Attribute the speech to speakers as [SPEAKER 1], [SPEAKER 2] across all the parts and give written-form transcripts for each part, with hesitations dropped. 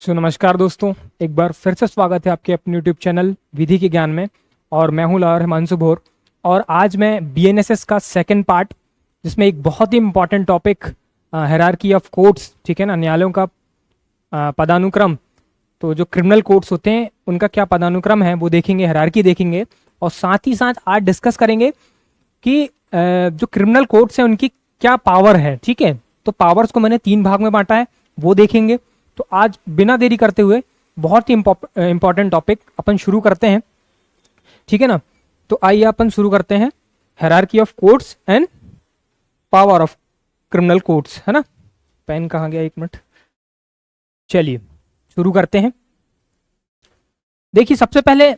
[SPEAKER 1] नमस्कार दोस्तों, एक बार फिर से स्वागत है आपके अपने यूट्यूब चैनल विधि के ज्ञान में। और मैं हूं लाहौर हिमांशु भोर। और आज मैं बीएनएसएस का सेकंड पार्ट, जिसमें एक बहुत ही important topic hierarchy of courts, ठीक है ना, न्यायालयों का पदानुक्रम। तो जो क्रिमिनल कोर्ट्स होते हैं उनका क्या पदानुक्रम है वो देखेंगे, हायरार्की देखेंगे। और साथ ही साथ आज डिस्कस करेंगे कि जो क्रिमिनल कोर्ट्स हैं उनकी क्या पावर है। ठीक है, तो पावर्स को मैंने 3 भाग में बांटा है, वो देखेंगे। तो आज बिना देरी करते हुए बहुत ही इंपॉर्टेंट टॉपिक अपन शुरू करते हैं, ठीक है ना। तो आइए अपन शुरू करते हैं, hierarchy of courts and power of criminal courts, है ना। पेन कहाँ गया, 1 मिनट। चलिए शुरू करते हैं। देखिए, सबसे पहले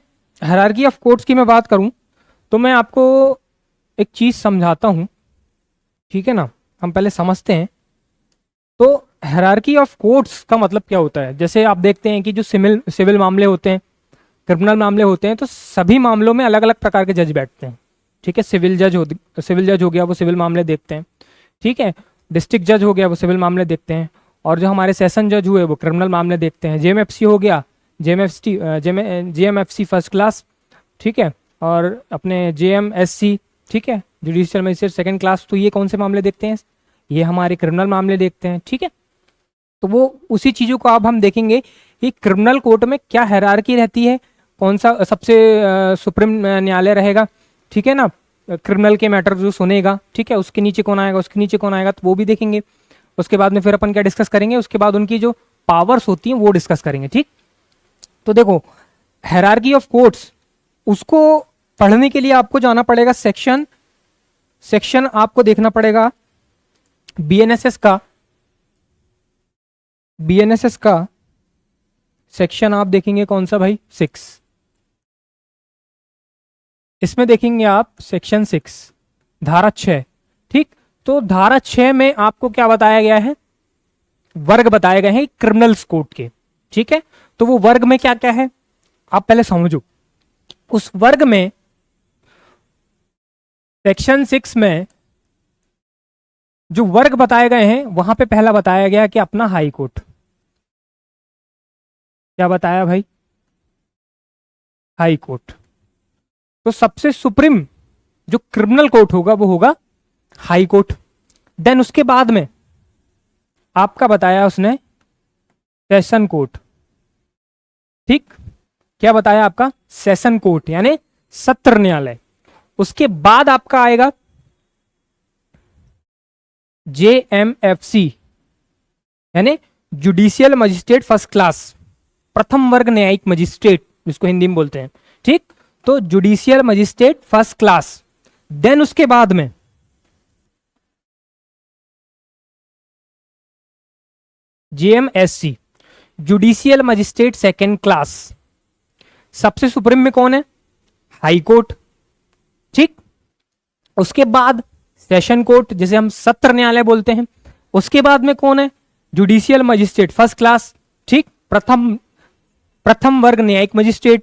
[SPEAKER 1] हायरार्की ऑफ कोर्ट्स की मैं बात करूं तो मैं आपको एक चीज समझाता हूं, ठीक है ना। हम पहले समझते हैं तो हायरार्की ऑफ कोर्ट्स का मतलब क्या होता है। जैसे आप देखते हैं कि जो सिविल मामले होते हैं, क्रिमिनल मामले होते हैं, तो सभी मामलों में अलग अलग प्रकार के जज बैठते हैं। ठीक है, सिविल जज हो गया, वो सिविल मामले देखते हैं। ठीक है, डिस्ट्रिक्ट जज हो गया, वो सिविल मामले देखते हैं। और जो हमारे सेशन जज हुए वो क्रिमिनल मामले देखते हैं। जेएमएफसी हो गया, जेएमएफसी फर्स्ट क्लास, ठीक है। और अपने जेएमएससी, ठीक है, जुडिशियल मजिस्ट्रेट सेकंड क्लास, तो ये कौन से मामले देखते हैं, ये हमारे क्रिमिनल मामले देखते हैं। ठीक है, तो वो उसी चीजों को अब हम देखेंगे कि क्रिमिनल कोर्ट में क्या हायरार्की रहती है, कौन सा सबसे सुप्रीम न्यायालय रहेगा, ठीक है ना। क्रिमिनल के मैटर जो सुनेगा, ठीक है, उसके नीचे कौन आएगा, उसके नीचे कौन आएगा, तो वो भी देखेंगे। उसके बाद में फिर अपन क्या डिस्कस करेंगे, उसके बाद उनकी जो पावर्स होती हैं वो डिस्कस करेंगे। ठीक, तो देखो, हायरार्की ऑफ कोर्ट्स, उसको पढ़ने के लिए आपको जाना पड़ेगा सेक्शन आपको देखना पड़ेगा बीएनएसएस का सेक्शन आप देखेंगे कौन सा भाई, 6। इसमें देखेंगे आप सेक्शन 6 धारा 6। ठीक, तो धारा 6 में आपको क्या बताया गया है, वर्ग बताए गए हैं क्रिमिनल्स कोर्ट के। ठीक है, तो वो वर्ग में क्या क्या है आप पहले समझो। उस वर्ग में सेक्शन 6 में जो वर्ग बताए गए हैं वहां पे पहला बताया गया कि अपना हाई कोर्ट। क्या बताया भाई, हाई कोर्ट। तो सबसे सुप्रीम जो क्रिमिनल कोर्ट होगा वो होगा हाई कोर्ट। देन उसके बाद में आपका बताया उसने सेशन कोर्ट। ठीक, क्या बताया आपका, सेशन कोर्ट यानी सत्र न्यायालय। उसके बाद आपका आएगा जेएमएफसी यानी जुडिशियल मजिस्ट्रेट फर्स्ट क्लास, प्रथम वर्ग न्यायिक मजिस्ट्रेट जिसको हिंदी में बोलते हैं। ठीक, तो judicial magistrate first class. Then उसके बाद में JMSC judicial magistrate second class. सबसे सुप्रीम में कौन है, हाई कोर्ट। ठीक, उसके बाद सेशन कोर्ट जिसे हम सत्र न्यायालय बोलते हैं। उसके बाद में कौन है, जुडिशियल मजिस्ट्रेट फर्स्ट क्लास। ठीक, प्रथम वर्ग न्यायिक मजिस्ट्रेट।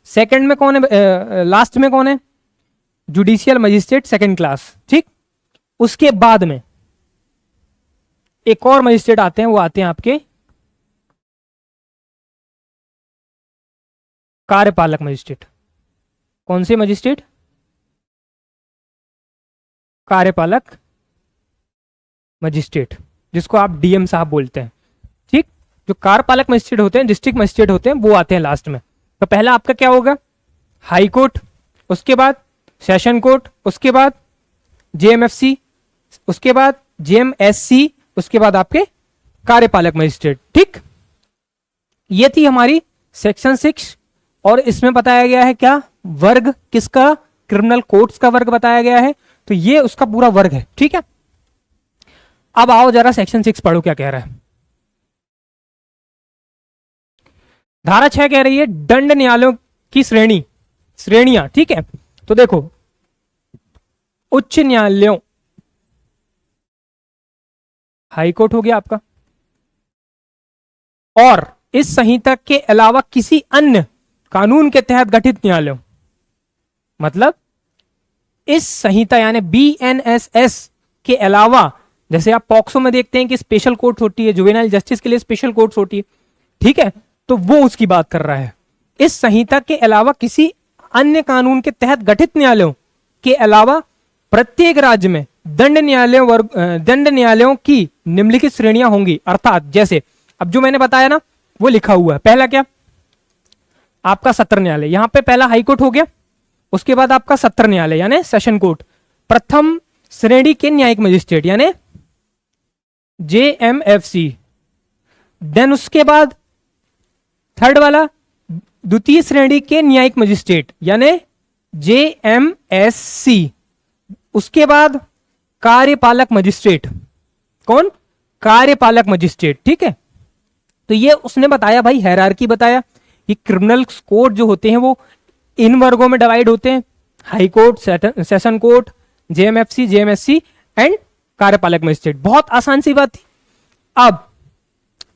[SPEAKER 1] सेकंड में कौन है, लास्ट में कौन है, जुडिशियल मजिस्ट्रेट सेकंड क्लास। ठीक, उसके बाद में एक और मजिस्ट्रेट आते हैं, वो आते हैं आपके कार्यपालक मजिस्ट्रेट। कौन से मजिस्ट्रेट, कार्यपालक मजिस्ट्रेट, जिसको आप डीएम साहब बोलते हैं। ठीक, जो कार्यपालक मजिस्ट्रेट होते हैं, डिस्ट्रिक्ट मजिस्ट्रेट होते हैं, वो आते हैं लास्ट में। तो पहला आपका क्या होगा, हाई कोर्ट, उसके बाद सेशन कोर्ट, उसके बाद जेएमएफसी, उसके बाद जेएमएससी, उसके बाद आपके कार्यपालक मजिस्ट्रेट। ठीक, ये थी हमारी सेक्शन 6। और इसमें बताया गया है क्या, वर्ग किसका, क्रिमिनल कोर्ट्स का वर्ग बताया गया है। तो ये उसका पूरा वर्ग है। ठीक है, अब आओ जरा सेक्शन 6 पढ़ो क्या कह रहा है। धारा 6 कह रही है दंड न्यायालयों की श्रेणियां। ठीक है, तो देखो, उच्च न्यायालयों, हाई कोर्ट हो गया आपका, और इस संहिता के अलावा किसी अन्य कानून के तहत गठित न्यायालयों, मतलब इस संहिता यानी बीएनएसएस के अलावा जैसे आप पॉक्सो में देखते हैं कि स्पेशल कोर्ट होती है, जुवेनाइल जस्टिस के लिए स्पेशल कोर्ट्स होती है, ठीक है, तो वो उसकी बात कर रहा है। इस संहिता के अलावा किसी अन्य कानून के तहत गठित न्यायालयों के अलावा प्रत्येक राज्य में दंड न्यायालयों की निम्नलिखित श्रेणियां होंगी। अर्थात जैसे अब जो मैंने बताया ना वो लिखा हुआ है। पहला क्या, आपका सत्र न्यायालय, यहां पे पहला हाईकोर्ट हो गया, उसके बाद आपका सत्र न्यायालय यानी सेशन कोर्ट, प्रथम श्रेणी के न्यायिक मजिस्ट्रेट यानी JMFC, देन उसके बाद थर्ड वाला द्वितीय श्रेणी के न्यायिक मजिस्ट्रेट यानी JMSC, उसके बाद कार्यपालक मजिस्ट्रेट, कौन, कार्यपालक मजिस्ट्रेट, ठीक है। तो ये उसने बताया भाई, हायरार्की बताया कि क्रिमिनल कोर्ट जो होते हैं वो इन वर्गों में डिवाइड होते हैं, high court, session court, JMFC, JMSC and कार्यपालक मजिस्ट्रेट। बहुत आसान सी बात थी। अब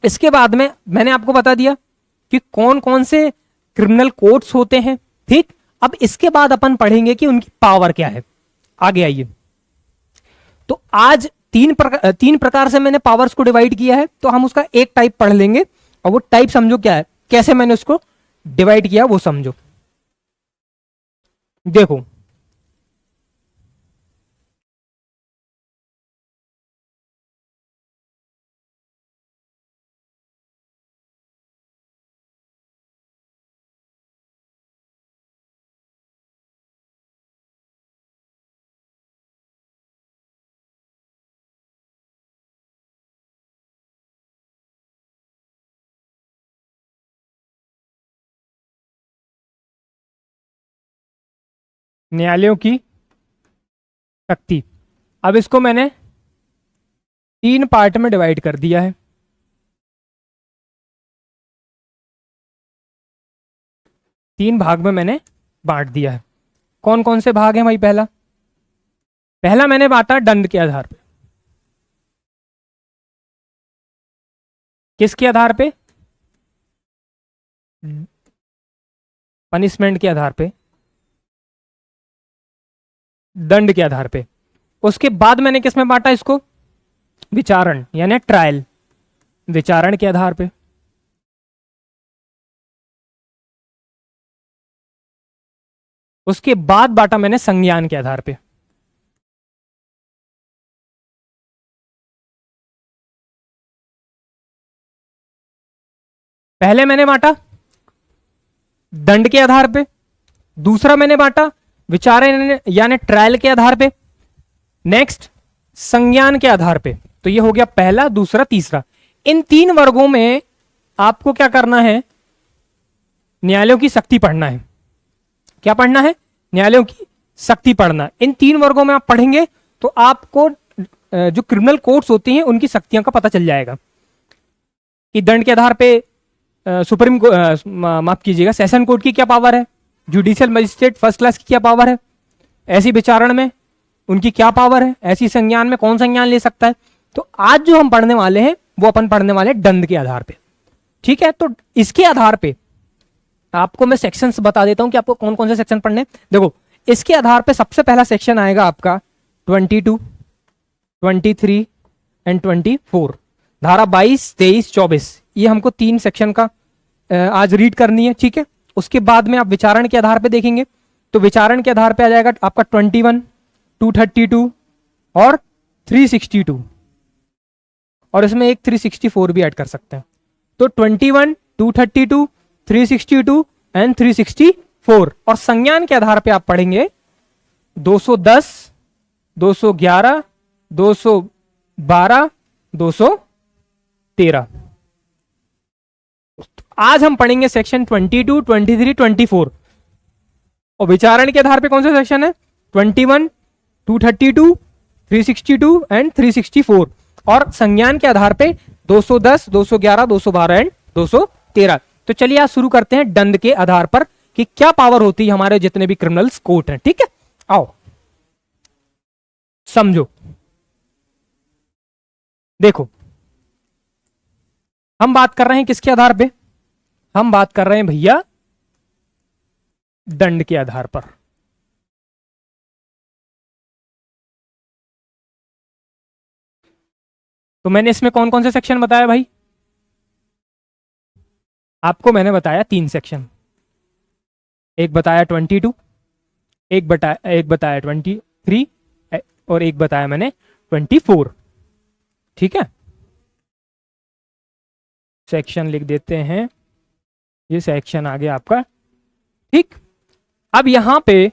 [SPEAKER 1] इसके बाद में मैंने आपको बता दिया कि कौन कौन से क्रिमिनल कोर्ट्स होते हैं, ठीक। अब इसके बाद अपन पढ़ेंगे कि उनकी पावर क्या है। आगे आइए। तो आज तीन प्रकार से मैंने पावर्स को डिवाइड किया है, तो हम उसका एक टाइप पढ़ लेंगे और वो टाइप समझो क्या है, कैसे मैंने उसको डिवाइड किया वो समझो। देखो, न्यायालयों की शक्ति, अब इसको मैंने 3 पार्ट में डिवाइड कर दिया है। तीन भाग में मैंने बांट दिया है। कौन कौन से भाग हैं भाई? पहला मैंने बांटा दंड के आधार पे। किसके आधार पे? पनिशमेंट के आधार पे, दंड के आधार पे। उसके बाद मैंने किस में बांटा इसको? विचारण यानी ट्रायल, विचारण के आधार पे। उसके बाद बांटा मैंने संज्ञान के आधार पे। पहले मैंने बांटा दंड के आधार पे, दूसरा मैंने बांटा विचारण यानी ट्रायल के आधार पे, नेक्स्ट संज्ञान के आधार पे। तो ये हो गया पहला, दूसरा, तीसरा। इन 3 वर्गों में आपको क्या करना है? न्यायालयों की शक्ति पढ़ना है। क्या पढ़ना है? न्यायालयों की शक्ति पढ़ना। इन 3 वर्गों में आप पढ़ेंगे तो आपको जो क्रिमिनल कोर्ट्स होती हैं उनकी शक्तियों का पता चल जाएगा कि दंड के आधार पे सुप्रीम माफ कीजिएगा, सेशन कोर्ट की क्या पावर है, जुडिशियल मजिस्ट्रेट फर्स्ट क्लास की क्या पावर है, ऐसी विचारण में उनकी क्या पावर है, ऐसी संज्ञान में कौन संज्ञान ले सकता है। तो आज जो हम पढ़ने वाले हैं वो अपन पढ़ने वाले हैं दंड के आधार पे, ठीक है। तो इसके आधार पे आपको मैं सेक्शंस बता देता हूं कि आपको कौन कौन से सेक्शन पढ़ने। देखो, इसके आधार पे सबसे पहला सेक्शन आएगा आपका 22, 23 एंड 24। धारा 22, 23, 24, ये हमको 3 सेक्शन का आज रीड करनी है, ठीक है। उसके बाद में आप विचारण के आधार पे देखेंगे तो विचारण के आधार पे आ जाएगा आपका 21, 232 और 362, और इसमें एक 364 भी ऐड कर सकते हैं। तो 21, 232, 362 एंड 364। और संज्ञान के आधार पे आप पढ़ेंगे 210, 211, 212, 213। आज हम पढ़ेंगे सेक्शन 22, 23, 24। और विचारण के आधार पे कौन सा सेक्शन है? 21, 232, 362 एंड 364। और संज्ञान के आधार पे 210, 211, 212 एंड 213। तो चलिए आज शुरू करते हैं दंड के आधार पर कि क्या पावर होती है हमारे जितने भी क्रिमिनल्स कोर्ट हैं, ठीक है। आओ समझो। देखो, हम बात कर रहे हैं किसके आधार पे? हम बात कर रहे हैं भैया दंड के आधार पर। तो मैंने इसमें कौन कौन से सेक्शन बताया भाई? आपको मैंने बताया 3 सेक्शन, एक बताया 22, एक बताया 23 और एक बताया मैंने 24। ठीक है, सेक्शन लिख देते हैं, ये सेक्शन आ गया आपका। ठीक, अब यहां पे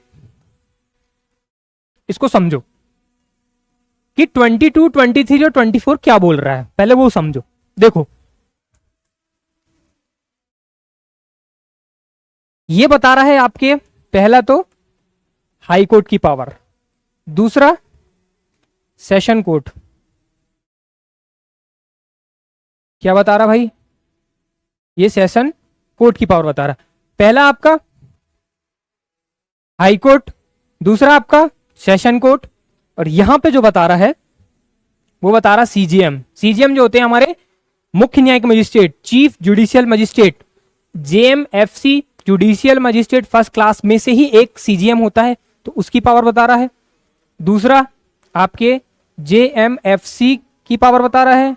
[SPEAKER 1] इसको समझो कि 22, 23 और 24 क्या बोल रहा है, पहले वो समझो। देखो, ये बता रहा है आपके, पहला तो हाई कोर्ट की पावर, दूसरा सेशन कोर्ट। क्या बता रहा भाई? ये सेशन कोर्ट की पावर बता रहा। पहला आपका हाई कोर्ट, दूसरा आपका सेशन कोर्ट, और यहां पे जो बता रहा है वो बता रहा सीजीएम। सीजीएम जो होते हैं हमारे मुख्य न्यायिक magistrate, chief judicial magistrate, JMFC judicial magistrate first class में से ही एक सीजीएम होता है, तो उसकी पावर बता रहा है। दूसरा आपके जेएमएफसी की पावर बता रहा है,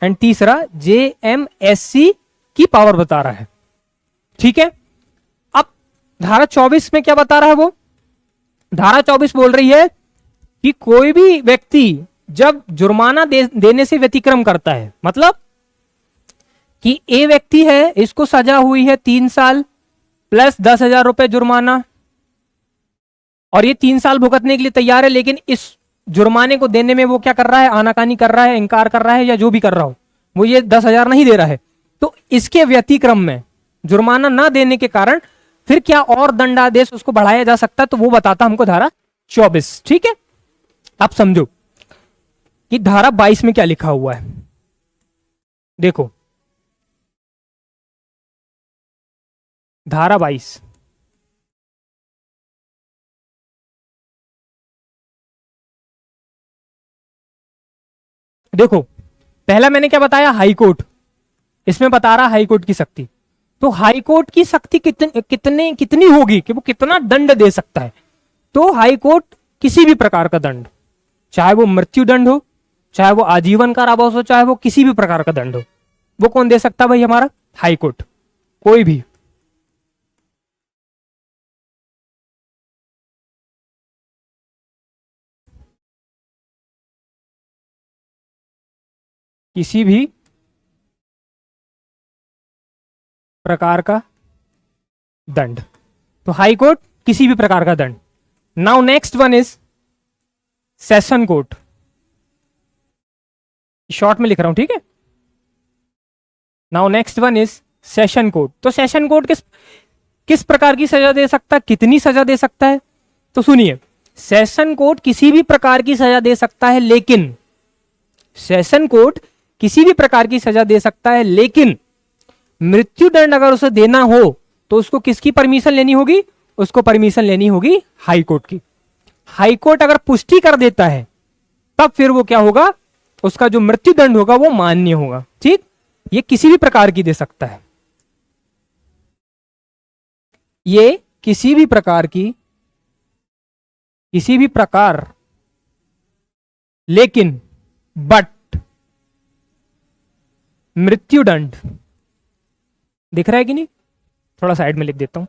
[SPEAKER 1] एंड तीसरा जेएमएससी की पावर बता रहा है। ठीक है, अब धारा 24 में क्या बता रहा है वो? धारा 24 बोल रही है कि कोई भी व्यक्ति जब जुर्माना देने से व्यतिक्रम करता है, मतलब कि ए व्यक्ति है, इसको सजा हुई है 3 साल प्लस 10,000 रुपए जुर्माना, और ये 3 साल भुगतने के लिए तैयार है, लेकिन इस जुर्माने को देने में वो क्या कर रहा है? आनाकानी कर रहा है, इंकार कर रहा है, या जो भी कर रहा हो, वो ये 10,000 नहीं दे रहा है, तो इसके व्यतिक्रम में जुर्माना ना देने के कारण फिर क्या और दंडादेश उसको बढ़ाया जा सकता है, तो वो बताता हमको धारा 24। ठीक है, आप समझो कि धारा 22 में क्या लिखा हुआ है। देखो, धारा 22, देखो पहला मैंने क्या बताया? High court. इसमें बता रहा हाई कोर्ट की शक्ति, तो हाई कोर्ट की शक्ति कितनी होगी कि वो कितना दंड दे सकता है? तो हाई कोर्ट किसी भी प्रकार का दंड, चाहे वो मृत्यु दंड हो, चाहे वो आजीवन कारावास हो, चाहे वो किसी भी प्रकार का दंड हो, वो कौन दे सकता है भाई? हमारा हाई कोर्ट। कोई भी। किसी भी प्रकार का दंड, तो हाई कोर्ट किसी भी प्रकार का दंड। Now next one is session court, short में लिख रहा हूं, ठीक है। Now next one is session court. तो सेशन कोर्ट किस प्रकार की सजा दे सकता है, कितनी सजा दे सकता है? तो सुनिए, सेशन कोर्ट किसी भी प्रकार की सजा दे सकता है, लेकिन सेशन कोर्ट किसी भी प्रकार की सजा दे सकता है, लेकिन मृत्युदंड अगर उसे देना हो तो उसको किसकी परमिशन लेनी होगी? उसको परमिशन लेनी होगी हाई कोर्ट की। हाई कोर्ट अगर पुष्टि कर देता है तब फिर वो क्या होगा? उसका जो मृत्युदंड होगा वो मान्य होगा। ठीक, ये किसी भी प्रकार की दे सकता है, ये किसी भी प्रकार की, किसी भी प्रकार, लेकिन बट मृत्युदंड, दिख रहा है कि नहीं? थोड़ा साइड में लिख देता हूं।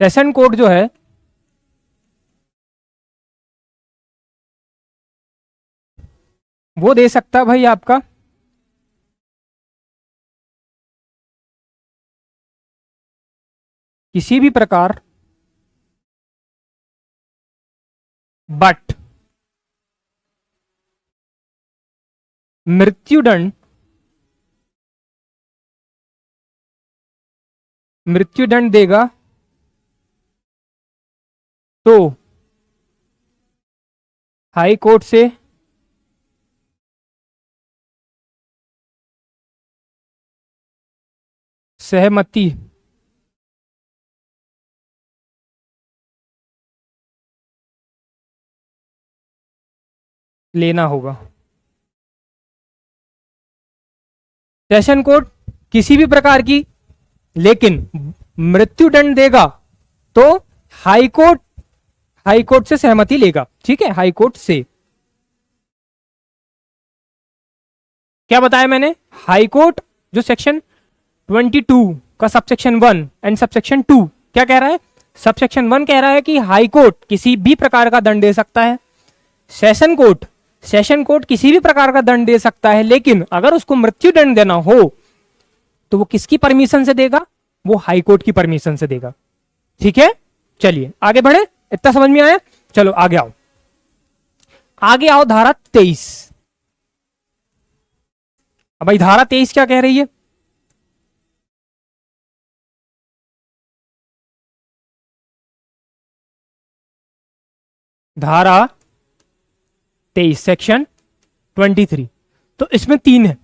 [SPEAKER 1] सेशन कोर्ट जो है वो दे सकता है भाई आपका किसी भी प्रकार बट मृत्युदंड, मृत्युदंड देगा तो हाई कोर्ट से सहमति लेना होगा। सेशन कोर्ट किसी भी प्रकार की, लेकिन मृत्युदंड देगा तो हाई कोर्ट, हाई कोर्ट से सहमति लेगा, ठीक है, हाई कोर्ट से। क्या बताया मैंने, हाई कोर्ट जो सेक्शन 22 का सबसेक्शन 1 एंड सबसेक्शन 2 क्या कह रहा है, सबसेक्शन 1 कह रहा है कि हाई कोर्ट किसी भी प्रकार का दंड दे सकता है, सेशन कोर्ट किसी भी प्रकार का दंड दे सकता है, लेकिन अगर उसको मृत्यु दंड देना हो तो वो किसकी परमिशन से देगा, वो हाई कोर्ट की परमिशन से देगा। ठीक है, चलिए आगे बढ़े, इतना समझ में आया। चलो आगे आओ, आगे आओ धारा 23। अब भाई धारा 23 क्या कह रही है, धारा 23 सेक्शन 23, तो इसमें 3 है,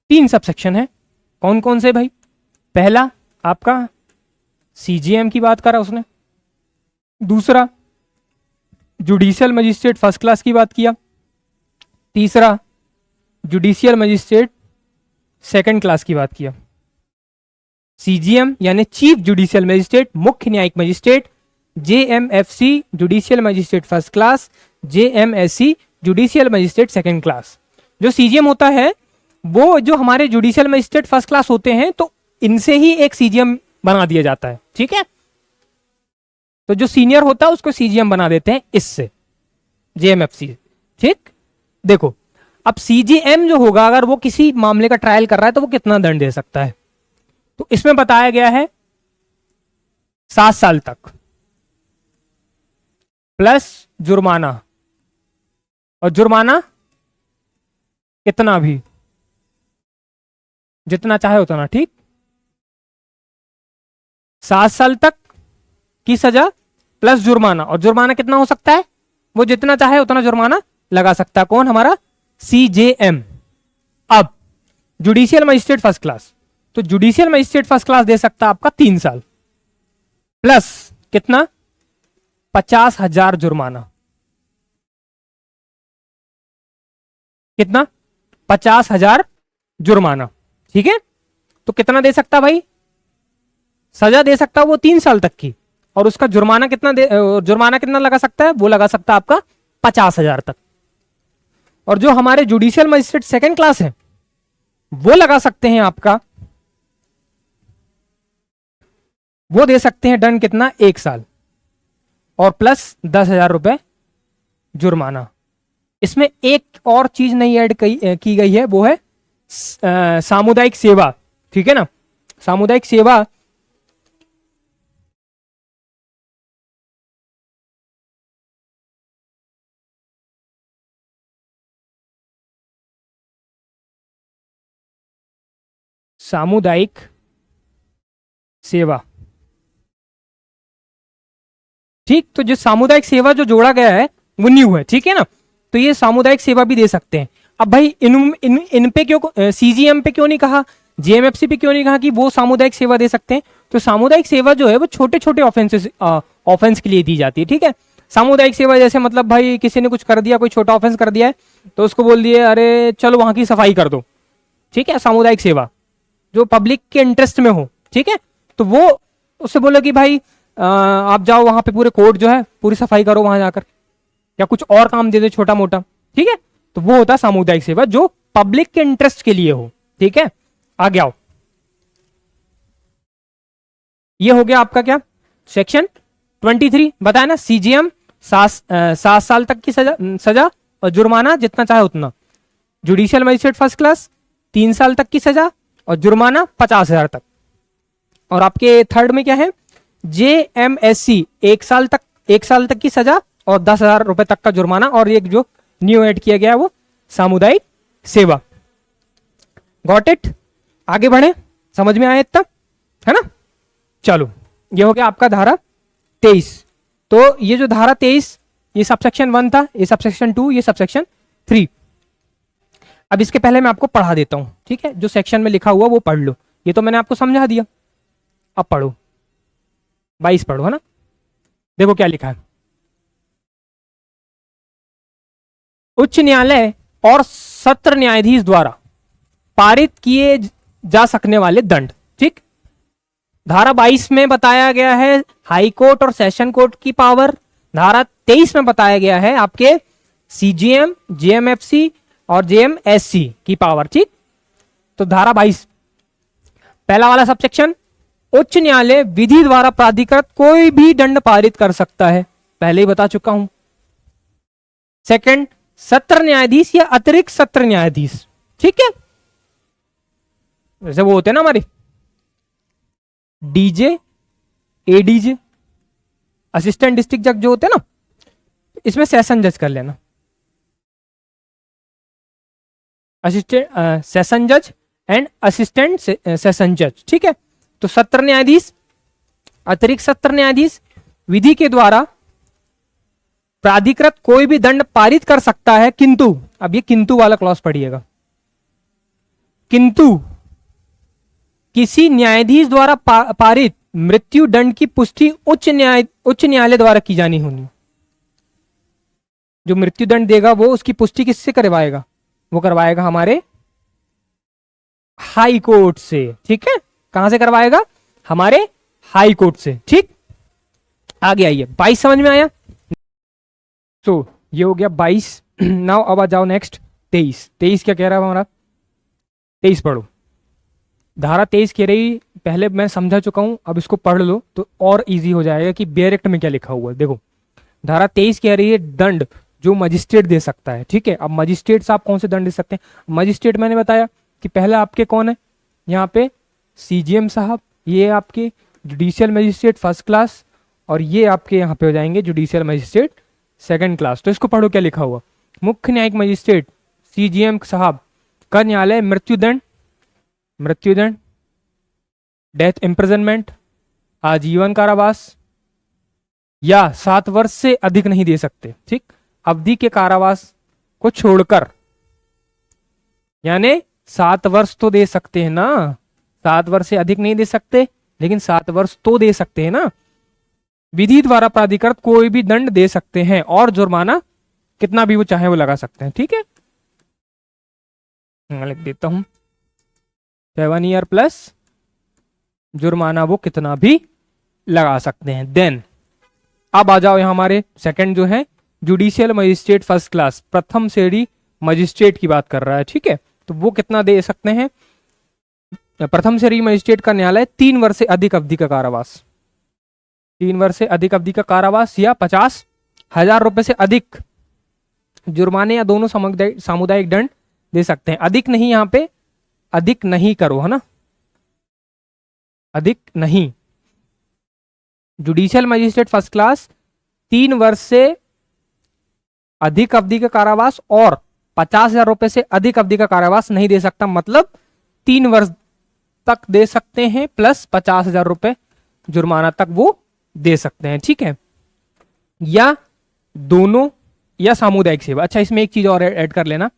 [SPEAKER 1] 3 सबसेक्शन है। कौन कौन से भाई, पहला आपका सीजीएम की बात करा उसने, दूसरा जुडिशियल मजिस्ट्रेट फर्स्ट क्लास की बात किया, तीसरा जुडिशियल मजिस्ट्रेट सेकंड क्लास की बात किया। सीजीएम यानी चीफ जुडिशियल मजिस्ट्रेट, मुख्य न्यायिक magistrate, JMFC judicial magistrate first class, JMSC judicial magistrate second class. जो सीजीएम होता है वो जो हमारे जुडिशियल मजिस्ट्रेट फर्स्ट क्लास होते हैं, तो इनसे ही एक सीजीएम बना दिया जाता है, ठीक है। तो जो सीनियर होता है उसको सीजीएम बना देते हैं इससे, जेएमएफसी, ठीक। देखो अब सीजीएम जो होगा, अगर वो किसी मामले का ट्रायल कर रहा है तो वो कितना दंड दे सकता है, तो इसमें बताया गया है 7 साल तक प्लस जुर्माना, और जुर्माना कितना भी, जितना चाहे उतना, ठीक। 7 साल तक की सजा प्लस जुर्माना, और जुर्माना कितना हो सकता है, वो जितना चाहे उतना जुर्माना लगा सकता है। कौन, हमारा सीजेएम। अब जुडिशियल मजिस्ट्रेट फर्स्ट क्लास, तो जुडिशियल मजिस्ट्रेट फर्स्ट क्लास दे सकता है आपका 3 साल प्लस कितना, 50,000 जुर्माना, कितना, 50,000 जुर्माना, ठीक है। तो कितना दे सकता भाई, सजा दे सकता वो 3 साल तक की, और उसका जुर्माना कितना लगा सकता है, वो लगा सकता है आपका 50,000 तक। और जो हमारे जुडिशियल मजिस्ट्रेट सेकंड क्लास है वो लगा सकते हैं आपका, वो दे सकते हैं दंड कितना, 1 साल और प्लस 10,000 रुपए जुर्माना। इसमें एक और चीज नहीं ऐड की गई है, वो है सामुदायिक सेवा, ठीक है ना। सामुदायिक सेवा सामुदायिक सेवा, ठीक। तो जो सामुदायिक सेवा जो जोड़ा गया है वो न्यू है, ठीक है ना। तो ये सामुदायिक सेवा भी दे सकते हैं। अब भाई इन पे क्यों, सीजीएम पे क्यों नहीं कहा, जेएमएफसी पे क्यों नहीं कहा कि वो सामुदायिक सेवा दे सकते हैं। तो सामुदायिक सेवा जो है वो छोटे छोटे ऑफेंस के लिए दी जाती है, ठीक है। सामुदायिक सेवा जैसे मतलब भाई किसी ने कुछ कर दिया, कोई छोटा ऑफेंस कर दिया है, तो उसको बोल दिए अरे चलो वहां की सफाई कर दो, ठीक है। सामुदायिक सेवा जो पब्लिक के इंटरेस्ट में हो, ठीक है। तो वो उससे बोले कि भाई आप जाओ वहां पे पूरे कोर्ट जो है पूरी सफाई करो वहां जाकर, या कुछ और काम दे दे छोटा मोटा, ठीक है। तो वो होता है सामुदायिक सेवा जो पब्लिक के इंटरेस्ट के लिए हो, ठीक है। आगे आओ, ये हो गया आपका क्या, सेक्शन 23 बताया ना, सीजीएम 7 साल तक की सजा और जुर्माना जितना चाहे उतना। जुडिशियल मजिस्ट्रेट फर्स्ट क्लास 3 साल तक की सजा और जुर्माना 50,000 तक। और आपके थर्ड में क्या है, जेएमएससी 1 साल तक की सजा और 10,000 रुपए तक का जुर्माना। और एक जो न्यू ऐड किया गया है वो सामुदायिक सेवा। गॉट इट, आगे बढ़े, समझ में आया इतना, है ना। चलो ये हो गया आपका धारा 23। तो ये जो धारा 23 ये सबसेक्शन 1 था, ये सबसेक्शन 2, ये सबसेक्शन 3। अब इसके पहले मैं आपको पढ़ा देता हूं, ठीक है। जो सेक्शन में लिखा हुआ वो पढ़ लो, ये तो मैंने आपको समझा दिया, अब पढ़ो 22 पढ़ो, है ना। देखो क्या लिखा है, उच्च न्यायालय और सत्र न्यायाधीश द्वारा पारित किए जा सकने वाले दंड, ठीक। धारा 22 में बताया गया है हाई कोर्ट और सेशन कोर्ट की पावर, धारा 23 में बताया गया है आपके सीजीएम, जेएमएफसी और जेएमएससी की पावर, ठीक। तो धारा 22 पहला वाला सबसेक्शन, उच्च न्यायालय विधि द्वारा प्राधिकृत कोई भी दंड पारित कर सकता है, पहले ही बता चुका हूं। सेकंड, सत्र न्यायाधीश या अतिरिक्त सत्र न्यायाधीश, ठीक है। जैसे वो होते हैं ना हमारे डीजे, एडीजे, असिस्टेंट डिस्ट्रिक्ट जज जो होते हैं ना, इसमें सेशन जज कर लेना, असिस्टेंट सेशन जज एंड असिस्टेंट सेशन जज, ठीक है। तो सत्र न्यायाधीश, अतिरिक्त सत्र न्यायाधीश विधि के द्वारा प्राधिकृत कोई भी दंड पारित कर सकता है, किंतु, अब ये किंतु वाला क्लॉज पढ़िएगा, किंतु किसी न्यायाधीश द्वारा पारित मृत्यु दंड की पुष्टि उच्च न्यायालय द्वारा की जानी होगी। जो मृत्यु दंड देगा वो उसकी पुष्टि किससे करवाएगा? वो करवाएगा हमारे हाई कोर्ट से, ठीक है। कहां से करवाएगा? हमारे हाई कोर्ट से, ठीक। आगे आइए, 22 समझ में आया? तो ये हो गया 22। नाउ अब आ जाओ नेक्स्ट 23। 23 क्या कह रहा है हमारा? 23 पढ़ो। धारा 23 कह रही, पहले मैं समझा चुका हूं, अब इसको पढ़ लो तो और इजी हो जाएगा कि बेयर एक्ट में क्या लिखा हुआ है। देखो, धारा 23 कह रही है दंड जो मजिस्ट्रेट दे सकता है, ठीक है। अब मजिस्ट्रेट साहब कौन से दंड दे सकते हैं? मजिस्ट्रेट मैंने बताया कि पहले आपके कौन है यहाँ पे, सीजीएम साहब, ये आपके जुडिशियल मजिस्ट्रेट फर्स्ट क्लास, और ये आपके यहाँ पे हो जाएंगे जुडिशियल मजिस्ट्रेट सेकंड क्लास। तो इसको पढ़ो क्या लिखा हुआ। मुख्य न्यायिक मजिस्ट्रेट सीजीएम साहब का न्यायालय मृत्युदंड, डेथ इम्प्रिजनमेंट, आजीवन कारावास या 7 वर्ष से अधिक नहीं दे सकते, ठीक। अवधि के कारावास को छोड़कर, यानी 7 वर्ष तो दे सकते हैं ना, 7 वर्ष से अधिक नहीं दे सकते, लेकिन 7 वर्ष तो दे सकते हैं ना। विधि द्वारा प्राधिकृत कोई भी दंड दे सकते हैं और जुर्माना कितना भी वो चाहे वो लगा सकते हैं, ठीक है। लिख देता हूं 7 ईयर प्लस जुर्माना वो कितना भी लगा सकते हैं। देन अब आ जाओ यहां हमारे सेकंड जो है जुडिशियल मजिस्ट्रेट फर्स्ट क्लास, प्रथम श्रेणी मजिस्ट्रेट की बात कर रहा है, ठीक है। तो वो कितना दे सकते हैं? प्रथम श्रेणी मजिस्ट्रेट का न्यायालय 3 वर्ष से अधिक अवधि का कारावास, 3 वर्ष से अधिक अवधि का कारावास या 50,000 रुपए से अधिक जुर्माने या दोनों सामुदायिक दंड दे सकते हैं। अधिक नहीं, यहां पे अधिक नहीं करो, है ना, अधिक नहीं। जुडिशियल मजिस्ट्रेट फर्स्ट क्लास 3 वर्ष से अधिक अवधि का कारावास और 50,000 रुपए से अधिक अवधि का कारावास नहीं दे सकता, मतलब 3 वर्ष तक दे सकते हैं प्लस 50,000 रुपए जुर्माना तक वो दे सकते हैं, ठीक है। या दोनों, या सामुदायिक सेवा। अच्छा, इसमें एक चीज और ऐड कर लेना,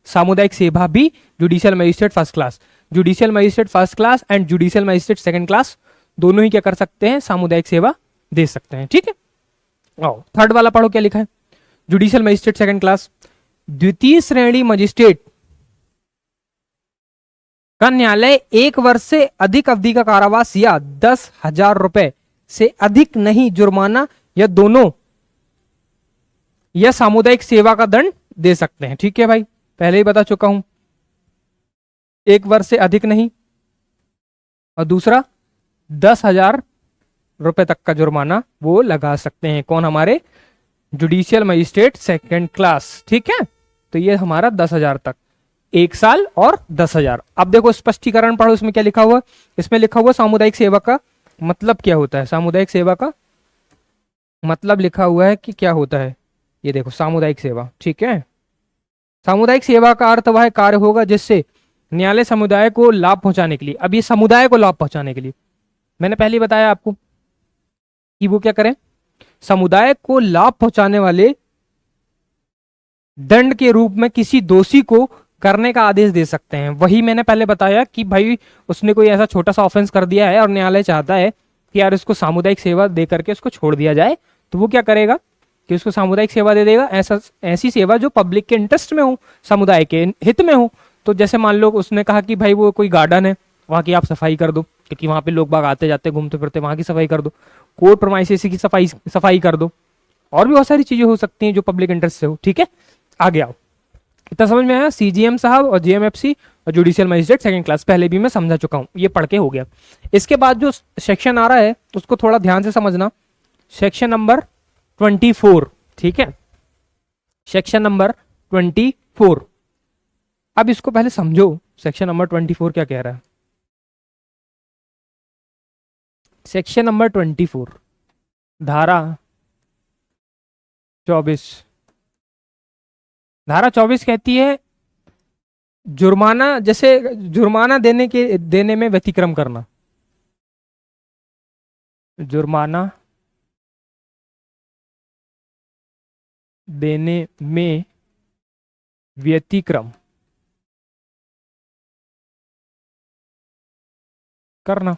[SPEAKER 1] सामुदायिक सेवा भी judicial magistrate first class, judicial magistrate first class and judicial magistrate second class दोनों ही क्या कर सकते हैं? सामुदायिक सेवा दे सकते हैं, ठीक है। आओ थर्ड वाला पढ़ो क्या लिखा है। जुडिशियल मजिस्ट्रेट सेकंड क्लास, द्वितीय श्रेणी मजिस्ट्रेट का न्यायालय 1 वर्ष से अधिक अवधि का कारावास या 10,000 रुपए से अधिक नहीं जुर्माना या दोनों या सामुदायिक सेवा का दंड दे सकते हैं, ठीक है भाई, पहले ही बता चुका हूं। 1 वर्ष से अधिक नहीं, और दूसरा 10,000 रुपए तक का जुर्माना वो लगा सकते हैं। कौन? हमारे जुडिशियल मजिस्ट्रेट सेकंड क्लास, ठीक है। तो ये हमारा 10,000 तक, 1 साल और 10,000। अब देखो स्पष्टीकरण पढ़ो, इसमें क्या लिखा हुआ? इसमें लिखा हुआ सामुदायिक सेवा का मतलब क्या होता है। सामुदायिक सेवा का मतलब लिखा हुआ है कि क्या होता है, ये देखो सामुदायिक सेवा, ठीक है। सामुदायिक सेवा का अर्थ वह कार्य होगा जिससे न्यायालय समुदाय को लाभ पहुंचाने के लिए, अब ये समुदाय को लाभ पहुंचाने के लिए, मैंने पहले ही बताया आपको कि वो क्या करें, समुदाय को लाभ पहुंचाने वाले दंड के रूप में किसी दोषी को करने का आदेश दे सकते हैं। वही मैंने पहले बताया कि भाई उसने कोई ऐसा छोटा सा ऑफेंस कर दिया है और न्यायालय चाहता है कि यार इसको सामुदायिक सेवा दे करके उसको छोड़ दिया जाए, तो वो क्या करेगा कि उसको सामुदायिक सेवा दे देगा। ऐसी सेवा जो पब्लिक के इंटरेस्ट में हो, समुदाय के हित में हो। तो जैसे मान लो उसने कहा कि भाई वो कोई गार्डन है, वहां की आप सफाई कर दो, क्योंकि वहां पे लोग बाग आते जाते घूमते फिरते, वहां की सफाई कर दो। कोर्ट प्रीमाइसेस की सफाई कर दो, और भी बहुत सारी चीजें हो सकती हैं जो पब्लिक इंटरेस्ट से हो। ठीक है, आगे आओ। इतना समझ में आया? सीजीएम साहब और जीएमएफसी और जुडिशियल मजिस्ट्रेट सेकंड क्लास पहले भी मैं समझा चुका हूं, ये पढ़ के हो गया। इसके बाद जो सेक्शन आ रहा है उसको थोड़ा ध्यान से समझना, सेक्शन नंबर 24। ठीक है, सेक्शन नंबर 24। अब इसको पहले समझो, सेक्शन नंबर 24 क्या कह रहा है। सेक्शन नंबर 24 धारा 24, धारा 24 कहती है जुर्माना, जैसे जुर्माना देने में व्यतिक्रम करना, जुर्माना देने में व्यतिक्रम करना।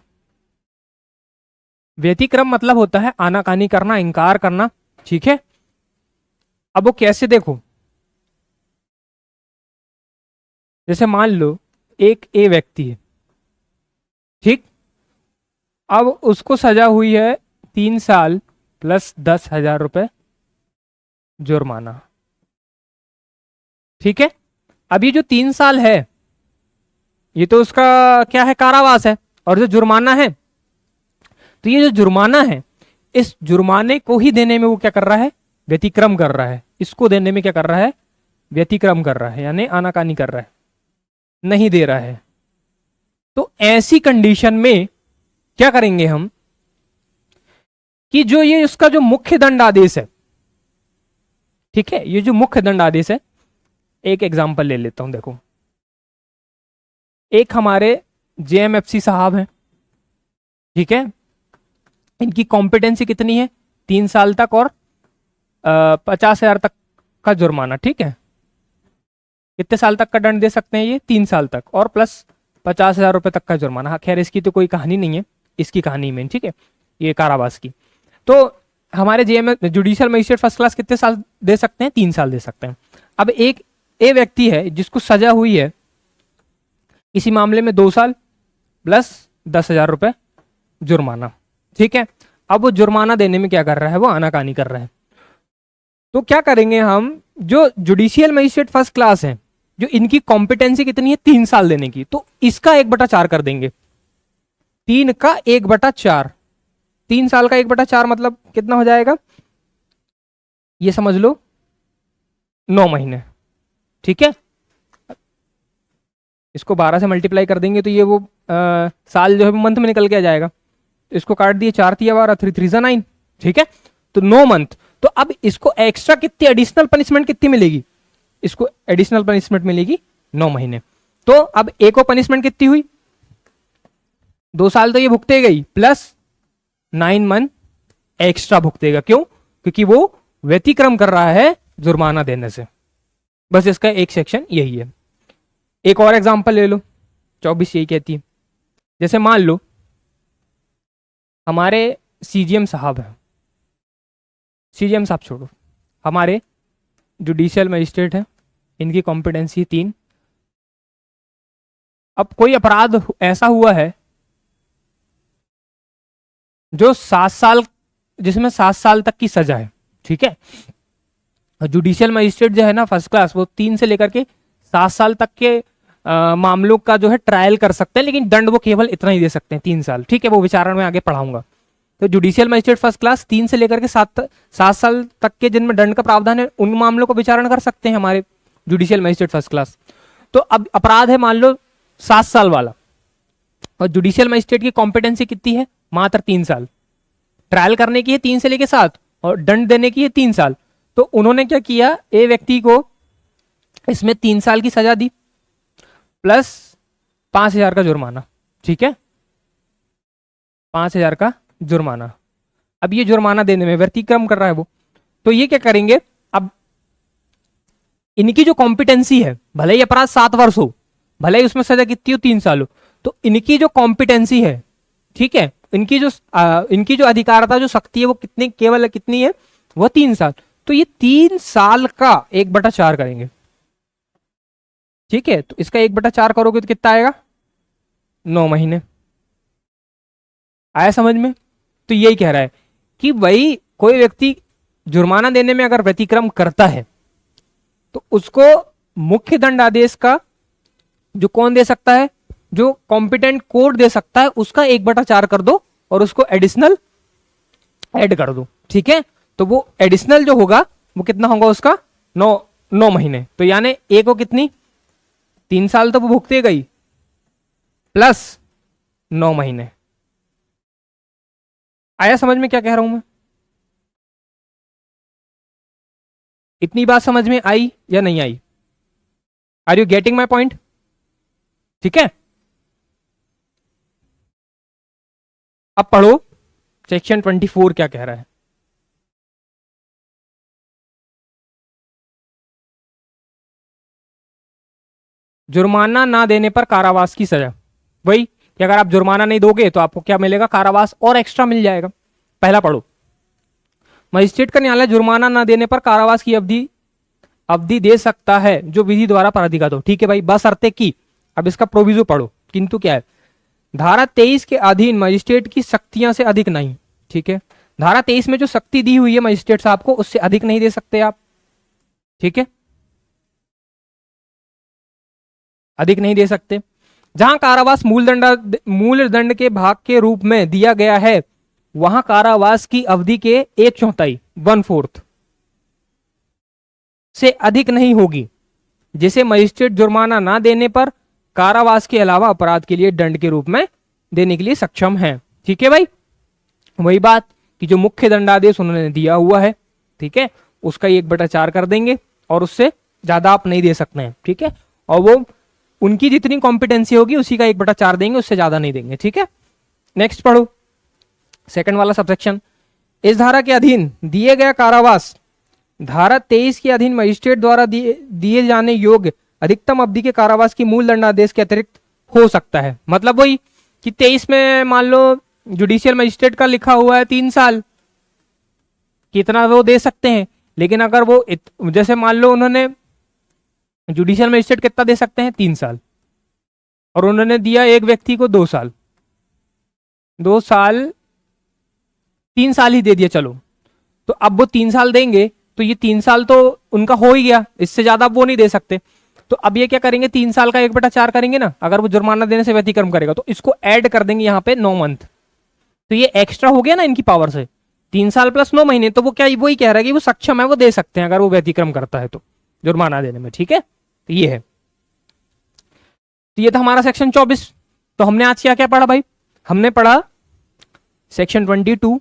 [SPEAKER 1] व्यतिक्रम मतलब होता है आनाकानी करना, इनकार करना। ठीक है, अब वो कैसे, देखो जैसे मान लो एक ए व्यक्ति है, ठीक, अब उसको सजा हुई है 3 साल प्लस 10,000 रुपए जुर्माना। ठीक है, अब ये जो 3 साल है ये तो उसका क्या है, कारावास है। और जो जुर्माना है, तो ये जो जुर्माना है, इस जुर्माने को ही देने में वो क्या कर रहा है, व्यतिक्रम कर रहा है। इसको देने में क्या कर रहा है, व्यतिक्रम कर रहा है, यानी आनाकानी कर रहा है, नहीं दे रहा है। तो ऐसी कंडीशन में क्या करेंगे हम कि जो ये उसका जो मुख्य दंड आदेश है, ठीक है, ये जो मुख्य दंड आदेश है, एक एग्जांपल ले लेता हूं। देखो, एक हमारे जेएमएफसी साहब हैं, ठीक है, इनकी कॉम्पिटेंसी कितनी है, 3 साल तक और 50,000 तक का जुर्माना। ठीक है, कितने साल तक का दंड दे सकते हैं ये, 3 साल तक और प्लस 50,000 रुपए तक का जुर्माना। हाँ, खैर इसकी तो कोई कहानी नहीं है, इसकी कहानी में, ठीक है, ये कारावास की। तो हमारे JM judicial magistrate first class कितने साल दे सकते हैं, 3 साल दे सकते हैं। अब एक ए व्यक्ति है जिसको सजा हुई है इसी मामले में 2 साल प्लस 10,000 रुपए जुर्माना। ठीक है, अब वो जुर्माना देने में क्या कर रहा है, वो आनाकानी कर रहा है। तो क्या करेंगे हम, जो जुडिशियल मजिस्ट्रेट फर्स्ट क्लास है, जो इनकी कॉम्पिटेंसी कितनी है, 3 साल देने की, तो इसका 1/4 कर देंगे। 3 का 1/4, 3 साल का 1/4 मतलब कितना हो जाएगा, ये समझ लो 9 महीने। ठीक है, इसको 12 से मल्टीप्लाई कर देंगे तो ये वो साल जो है मंथ में निकल के आ जाएगा। इसको काट दिए, 4 तिया 12, 3 3 9। ठीक है, तो 9 मंथ। तो अब इसको एक्स्ट्रा कितनी एडिशनल पनिशमेंट कितनी मिलेगी, इसको एडिशनल पनिशमेंट मिलेगी 9 महीने। तो अब एक को पनिशमेंट कितनी हुई, 2 साल तो ये भुगतेगा ही, प्लस 9 मंथ एक्स्ट्रा भुगतेगा। क्यों, क्योंकि वो व्यतिक्रम कर रहा है जुर्माना देने से। बस इसका एक सेक्शन यही है। एक और एग्जांपल ले लो, 24 यही कहती है। जैसे मान लो हमारे सीजीएम साहब हैं, सीजीएम साहब छोड़ो, हमारे जुडिशियल मजिस्ट्रेट हैं, इनकी कॉम्पिटेंसी 3। अब कोई अपराध ऐसा हुआ है जो 7 साल, जिसमें 7 साल तक की सजा है। ठीक है, जुडिशियल मजिस्ट्रेट जो है ना फर्स्ट क्लास, वो 3 से लेकर के 7 साल तक के मामलों का जो है ट्रायल कर सकते हैं, लेकिन दंड वो केवल इतना ही दे सकते हैं, 3 साल। ठीक है, वो विचारण में आगे पढ़ाऊंगा। तो जुडिशियल मजिस्ट्रेट फर्स्ट क्लास 3 से लेकर के 7 साल तक के जिनमें दंड का प्रावधान है, उन मामलों को विचारण कर सकते हैं हमारे जुडिशियल मजिस्ट्रेट फर्स्ट क्लास। तो अब अपराध है मान लो 7 साल वाला, और जुडिशियल मजिस्ट्रेट की कॉम्पिटेंसी कितनी है, मात्र 3 साल। ट्रायल करने की है 3 से लेकर 7 और दंड देने की है 3 साल। तो उन्होंने क्या किया, ए व्यक्ति को इसमें 3 साल की सजा दी प्लस 5,000 का जुर्माना। ठीक है, 5,000 का जुर्माना। अब ये जुर्माना देने में व्यतिक्रम कर रहा है वो, तो ये क्या करेंगे, अब इनकी जो कॉम्पिटेंसी है, भले ही अपराध 7 वर्ष हो, भले ही उसमें सजा कितनी हो 3 साल हो, तो इनकी जो कॉम्पिटेंसी है, ठीक है, इनकी जो अधिकारता, जो शक्ति है, वो कितनी, केवल कितनी है, वो 3 साल। तो ये 3 साल का 1/4 करेंगे। ठीक है, तो इसका 1/4 करोगे तो कितना आएगा, 9 महीने। आया समझ में? तो यही कह रहा है कि भाई कोई व्यक्ति जुर्माना देने में अगर व्यतिक्रम करता है तो उसको मुख्य दंडादेश का जो कौन दे सकता है, जो कॉम्पिटेंट कोर्ट दे सकता है, उसका 1/4 कर दो और उसको एडिशनल ऐड कर दो। ठीक है, तो वो एडिशनल जो होगा वो कितना होगा उसका 9 महीने। तो यानी ए को कितनी 3 साल तो वो भुगते गई प्लस 9 महीने। आया समझ में क्या कह रहा हूं मैं? इतनी बात समझ में आई या नहीं आई? Are you getting my point? ठीक है, अब पढ़ो सेक्शन 24 क्या कह रहा है। जुर्माना ना देने पर कारावास की सजा। वही कि अगर आप जुर्माना नहीं दोगे तो आपको क्या मिलेगा, कारावास और एक्स्ट्रा मिल जाएगा। पहला पढ़ो, मजिस्ट्रेट का न्यायालय जुर्माना ना देने पर कारावास की अवधि दे सकता है जो विधि द्वारा प्राधिकृत हो। ठीक है भाई, बशर्ते की, अब इसका प्रोविजो पढ़ो, किंतु क्या है, धारा 23 के अधीन मजिस्ट्रेट की शक्तियां से अधिक नहीं। ठीक है, धारा 23 में जो शक्ति दी हुई है मजिस्ट्रेट साहब को, उससे अधिक नहीं दे सकते आप। ठीक है, अधिक नहीं दे सकते। जहां कारावास मूल दंड के भाग के रूप में दिया गया है वहां कारावास की अवधि के 1/4 1/4 से अधिक नहीं होगी, जिसे मजिस्ट्रेट जुर्माना ना देने पर कारावास के अलावा अपराध के लिए दंड के रूप में देने के लिए सक्षम है। ठीक है भाई, वही बात कि जो मुख्य दंडादेश उन्होंने दिया हुआ है, ठीक है, उसका 1/4 कर देंगे और उससे ज्यादा आप नहीं दे सकते हैं। ठीक है, और वो उनकी जितनी कॉम्पिटेंसी होगी उसी का 1/4 देंगे, उससे ज्यादा नहीं देंगे। ठीक है, नेक्स्ट पढ़ो सेकंड वाला सबसेक्शन। इस धारा के अधीन दिए गया कारावास धारा 23 के अधीन मजिस्ट्रेट द्वारा दिए जाने योग्य अधिकतम अवधि के कारावास की मूल दंडादेश के अतिरिक्त हो सकता है। मतलब वही कि 23 में मान लो जुडिशियल मजिस्ट्रेट का लिखा हुआ है 3 साल, कितना वो दे सकते हैं, लेकिन अगर वो जैसे मान लो उन्होंने जुडिशियल मजिस्ट्रेट कितना दे सकते हैं 3 साल, और उन्होंने दिया एक व्यक्ति को 2 साल, 3 साल ही दे दिया, चलो, तो अब वो 3 साल देंगे तो ये 3 साल तो उनका हो ही गया, इससे ज्यादा वो नहीं दे सकते। तो अब ये क्या करेंगे, 3 साल का 1/4 करेंगे ना, अगर वो जुर्माना देने से व्यतिक्रम करेगा तो इसको ऐड कर देंगे यहाँ पे 9 मंथ, तो ये एक्स्ट्रा हो गया ना इनकी पावर से, 3 साल प्लस 9 महीने, तो वो क्या वही कह रहा है कि वो सक्षम है, वो दे सकते हैं अगर वो व्यतिक्रम करता है तो जुर्माना देने में। ठीक है, तो ये है, तो ये था हमारा सेक्शन 24। तो हमने आज क्या क्या पढ़ा भाई, हमने पढ़ा सेक्शन 22,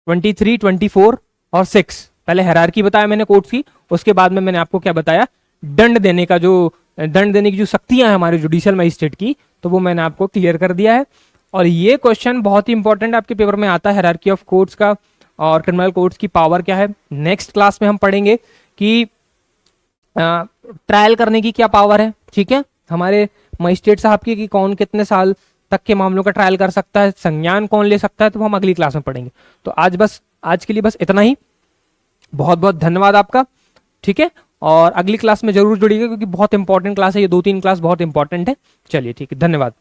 [SPEAKER 1] 23, 24 और 6। पहले हायरार्की बताया मैंने कोर्ट की, उसके बाद में मैंने आपको क्या बताया, दंड देने की जो शक्तियां हैं हमारे जुडिशियल मजिस्ट्रेट की, तो वो मैंने आपको क्लियर कर दिया है। और ये क्वेश्चन बहुत ही इंपॉर्टेंट आपके पेपर में आता है, हायरार्की ऑफ कोर्ट्स का और क्रिमिनल कोर्ट्स की पावर क्या है। नेक्स्ट क्लास में हम पढ़ेंगे कि ट्रायल करने की क्या पावर है। ठीक है, हमारे मजिस्ट्रेट साहब की कि कौन कितने साल तक के मामलों का ट्रायल कर सकता है, संज्ञान कौन ले सकता है, तो हम अगली क्लास में पढ़ेंगे। तो आज के लिए बस इतना ही। बहुत बहुत धन्यवाद आपका। ठीक है, और अगली क्लास में जरूर जुड़िएगा क्योंकि बहुत इंपॉर्टेंट क्लास है ये, 2-3 क्लास बहुत इंपॉर्टेंट है। चलिए ठीक है, धन्यवाद।